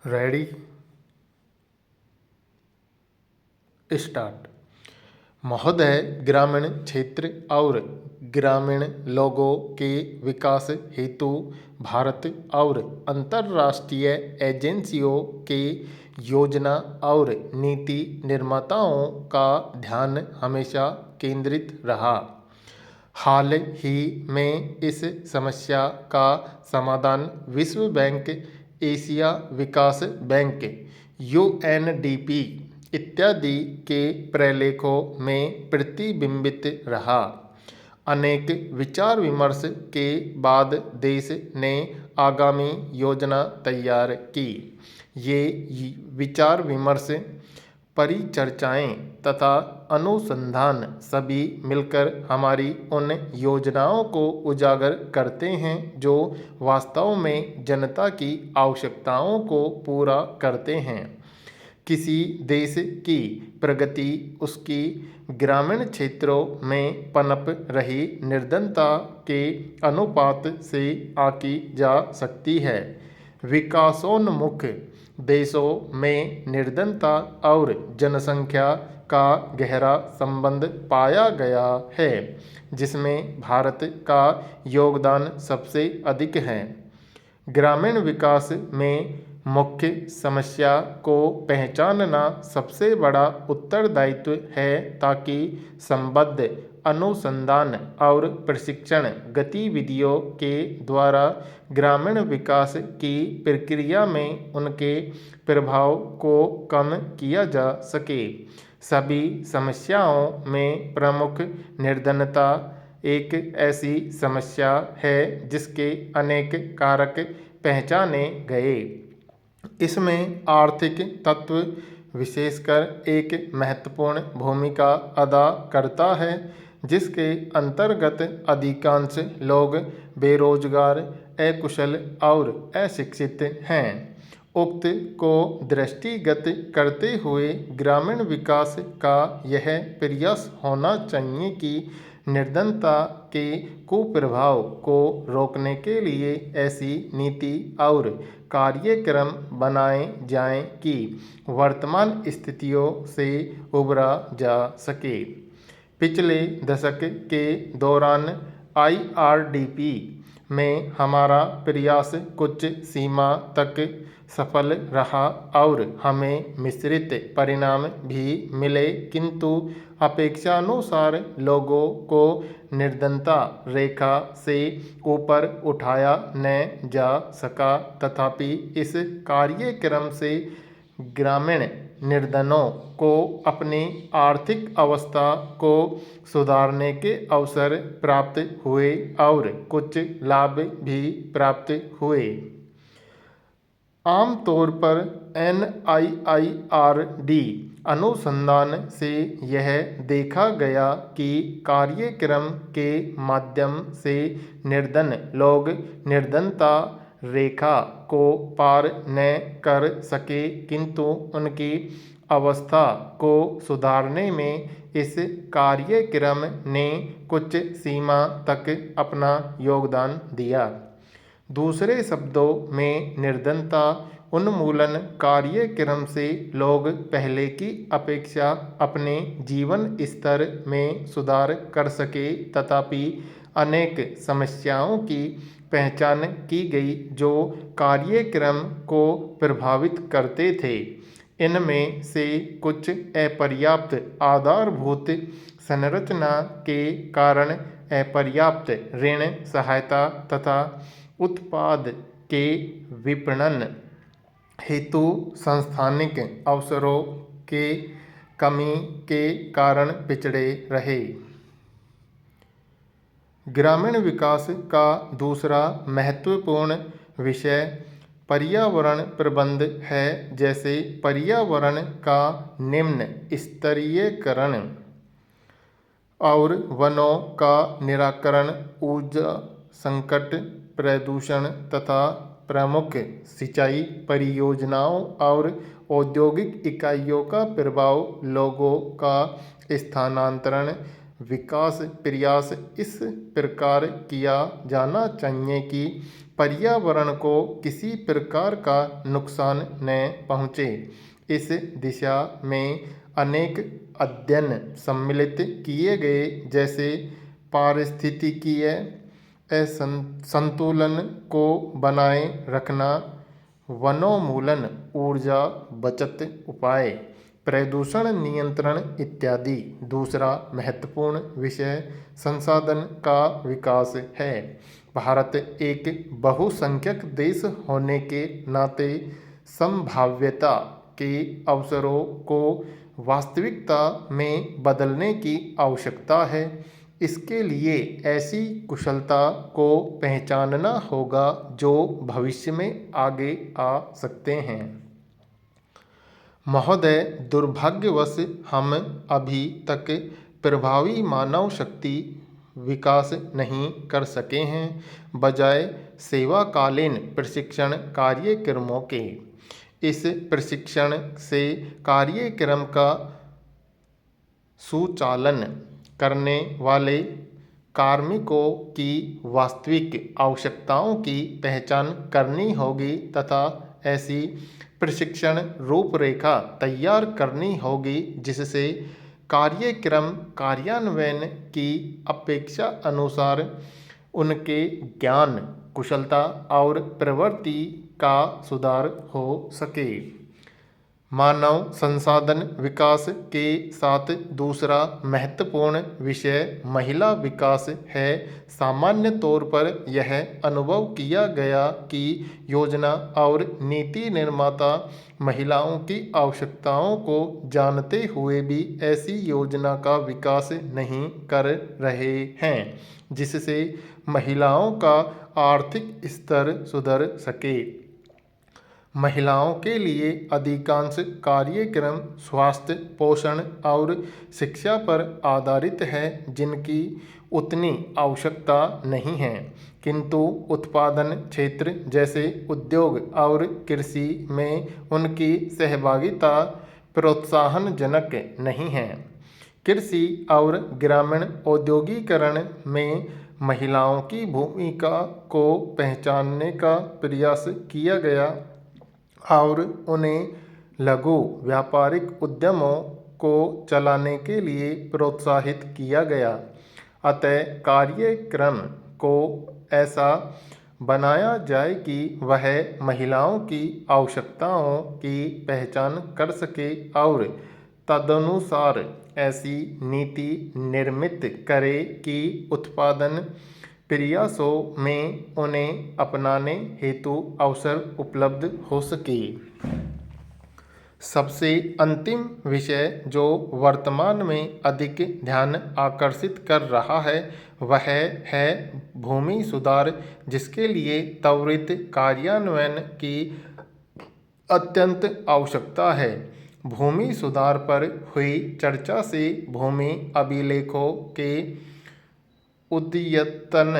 Ready start. महोदय, ग्रामीण क्षेत्र और ग्रामीण लोगों के विकास हेतु भारत और अंतर्राष्ट्रीय एजेंसियों के योजना और नीति निर्माताओं का ध्यान हमेशा केंद्रित रहा। हाल ही में इस समस्या का समाधान विश्व बैंक, एशिया विकास बैंक, यूएनडीपी इत्यादि के प्रलेखों में प्रतिबिंबित रहा। अनेक विचार विमर्श के बाद देश ने आगामी योजना तैयार की। ये विचार विमर्श, परिचर्चाएं तथा अनुसंधान सभी मिलकर हमारी उन योजनाओं को उजागर करते हैं जो वास्तव में जनता की आवश्यकताओं को पूरा करते हैं। किसी देश की प्रगति उसकी ग्रामीण क्षेत्रों में पनप रही निर्धनता के अनुपात से आंकी जा सकती है। विकासोन्मुख देशों में निर्धनता और जनसंख्या का गहरा संबंध पाया गया है, जिसमें भारत का योगदान सबसे अधिक है। ग्रामीण विकास में मुख्य समस्या को पहचानना सबसे बड़ा उत्तरदायित्व है ताकि संबद्ध अनुसंधान और प्रशिक्षण गतिविधियों के द्वारा ग्रामीण विकास की प्रक्रिया में उनके प्रभाव को कम किया जा सके। सभी समस्याओं में प्रमुख निर्धनता एक ऐसी समस्या है जिसके अनेक कारक पहचाने गए। इसमें आर्थिक तत्व विशेषकर एक महत्वपूर्ण भूमिका अदा करता है, जिसके अंतर्गत अधिकांश लोग बेरोजगार, अकुशल और अशिक्षित हैं। उक्त को दृष्टिगत करते हुए ग्रामीण विकास का यह प्रयास होना चाहिए कि निर्धनता के कुप्रभाव को रोकने के लिए ऐसी नीति और कार्यक्रम बनाए जाएं कि वर्तमान स्थितियों से उबरा जा सके। पिछले दशक के दौरान आईआरडीपी में हमारा प्रयास कुछ सीमा तक सफल रहा और हमें मिश्रित परिणाम भी मिले, किंतु अपेक्षानुसार लोगों को निर्धनता रेखा से ऊपर उठाया न जा सका। तथापि इस कार्यक्रम से ग्रामीण निर्धनों को अपनी आर्थिक अवस्था को सुधारने के अवसर प्राप्त हुए और कुछ लाभ भी प्राप्त हुए। आमतौर पर NIIRD अनुसंधान से यह देखा गया कि कार्यक्रम के माध्यम से निर्धन लोग निर्धनता रेखा को पार न कर सके, किंतु उनकी अवस्था को सुधारने में इस कार्यक्रम ने कुछ सीमा तक अपना योगदान दिया। दूसरे शब्दों में, निर्धनता उन्मूलन कार्यक्रम से लोग पहले की अपेक्षा अपने जीवन स्तर में सुधार कर सके। तथापि अनेक समस्याओं की पहचान की गई जो कार्यक्रम को प्रभावित करते थे। इनमें से कुछ अपर्याप्त आधारभूत संरचना के कारण अपर्याप्त ऋण सहायता तथा उत्पाद के विपणन हेतु संस्थानिक अवसरों के कमी के कारण पिछड़े रहे। ग्रामीण विकास का दूसरा महत्वपूर्ण विषय पर्यावरण प्रबंध है, जैसे पर्यावरण का निम्न स्तरीयकरण और वनों का निराकरण, ऊर्जा संकट, प्रदूषण तथा प्रमुख सिंचाई परियोजनाओं और औद्योगिक इकाइयों का प्रभाव। लोगों का स्थानांतरण विकास प्रयास इस प्रकार किया जाना चाहिए कि पर्यावरण को किसी प्रकार का नुकसान न पहुँचे। इस दिशा में अनेक अध्ययन सम्मिलित किए गए, जैसे पारिस्थितिकीय संतुलन को बनाए रखना, वनोन्मूलन, ऊर्जा बचत उपाय, प्रदूषण नियंत्रण इत्यादि। दूसरा महत्वपूर्ण विषय संसाधन का विकास है। भारत एक बहुसंख्यक देश होने के नाते संभाव्यता के अवसरों को वास्तविकता में बदलने की आवश्यकता है। इसके लिए ऐसी कुशलता को पहचानना होगा जो भविष्य में आगे आ सकते हैं। महोदय, दुर्भाग्यवश हम अभी तक प्रभावी मानव शक्ति विकास नहीं कर सके हैं, बजाय सेवाकालीन प्रशिक्षण कार्यक्रमों के। इस प्रशिक्षण से कार्यक्रम का सुचालन करने वाले कार्मिकों की वास्तविक आवश्यकताओं की पहचान करनी होगी तथा ऐसी प्रशिक्षण रूपरेखा तैयार करनी होगी जिससे कार्यक्रम कार्यान्वयन की अपेक्षा अनुसार उनके ज्ञान, कुशलता और प्रवृत्ति का सुधार हो सके। मानव संसाधन विकास के साथ दूसरा महत्वपूर्ण विषय महिला विकास है। सामान्य तौर पर यह अनुभव किया गया कि योजना और नीति निर्माता महिलाओं की आवश्यकताओं को जानते हुए भी ऐसी योजना का विकास नहीं कर रहे हैं जिससे महिलाओं का आर्थिक स्तर सुधर सके। महिलाओं के लिए अधिकांश कार्यक्रम स्वास्थ्य, पोषण और शिक्षा पर आधारित है, जिनकी उतनी आवश्यकता नहीं है, किंतु उत्पादन क्षेत्र जैसे उद्योग और कृषि में उनकी सहभागिता प्रोत्साहनजनक नहीं है। कृषि और ग्रामीण औद्योगिकरण में महिलाओं की भूमिका को पहचानने का प्रयास किया गया और उन्हें लघु व्यापारिक उद्यमों को चलाने के लिए प्रोत्साहित किया गया। अतः कार्यक्रम को ऐसा बनाया जाए कि वह महिलाओं की आवश्यकताओं की पहचान कर सके और तदनुसार ऐसी नीति निर्मित करे कि उत्पादन प्रयासों में उन्हें अपनाने हेतु अवसर उपलब्ध हो सके। सबसे अंतिम विषय जो वर्तमान में अधिक ध्यान आकर्षित कर रहा है वह है भूमि सुधार, जिसके लिए त्वरित कार्यान्वयन की अत्यंत आवश्यकता है। भूमि सुधार पर हुई चर्चा से भूमि अभिलेखों के अद्यतन,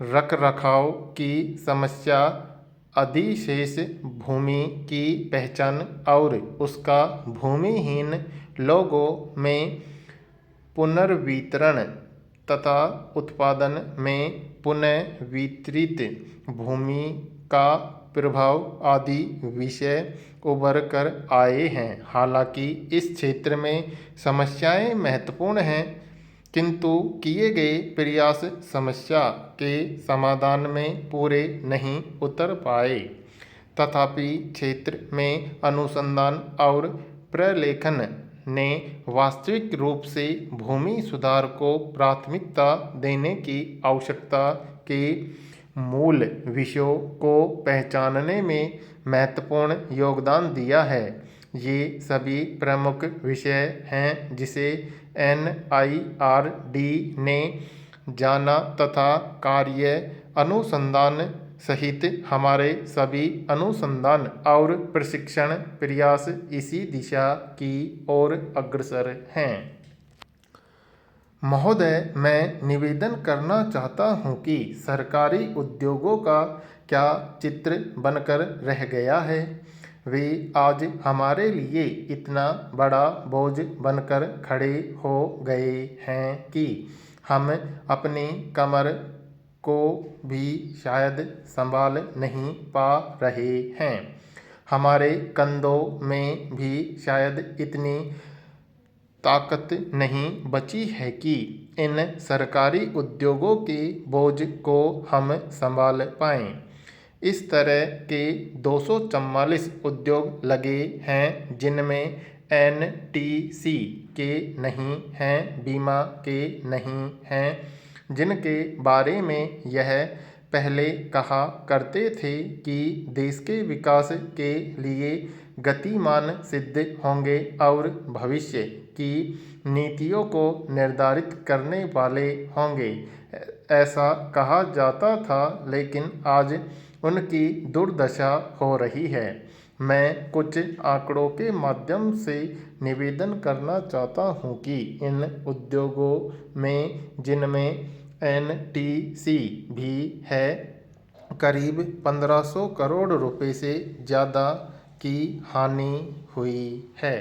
रखरखाव की समस्या, अधिशेष भूमि की पहचान और उसका भूमिहीन लोगों में पुनर्वितरण तथा उत्पादन में पुनः वितरित भूमि का प्रभाव आदि विषय उभर कर आए हैं। हालांकि इस क्षेत्र में समस्याएं महत्वपूर्ण हैं, किंतु किए गए प्रयास समस्या के समाधान में पूरे नहीं उतर पाए। तथापि क्षेत्र में अनुसंधान और प्रलेखन ने वास्तविक रूप से भूमि सुधार को प्राथमिकता देने की आवश्यकता के मूल विषयों को पहचानने में महत्वपूर्ण योगदान दिया है। ये सभी प्रमुख विषय हैं जिसे NIRD ने जाना तथा कार्य अनुसंधान सहित हमारे सभी अनुसंधान और प्रशिक्षण प्रयास इसी दिशा की ओर अग्रसर हैं। महोदय, मैं निवेदन करना चाहता हूँ कि सरकारी उद्योगों का क्या चित्र बनकर रह गया है। वे आज हमारे लिए इतना बड़ा बोझ बनकर खड़े हो गए हैं कि हम अपनी कमर को भी शायद संभाल नहीं पा रहे हैं। हमारे कंधों में भी शायद इतनी ताकत नहीं बची है कि इन सरकारी उद्योगों के बोझ को हम संभाल पाएं। इस तरह के 244 उद्योग लगे हैं जिनमें एनटीसी के नहीं हैं, बीमा के नहीं हैं, जिनके बारे में यह पहले कहा करते थे कि देश के विकास के लिए गतिमान सिद्ध होंगे और भविष्य की नीतियों को निर्धारित करने वाले होंगे। ऐसा कहा जाता था, लेकिन आज उनकी दुर्दशा हो रही है। मैं कुछ आंकड़ों के माध्यम से निवेदन करना चाहता हूं कि इन उद्योगों में, जिनमें एनटीसी भी है, करीब 1500 करोड़ रुपए से ज़्यादा की हानि हुई है।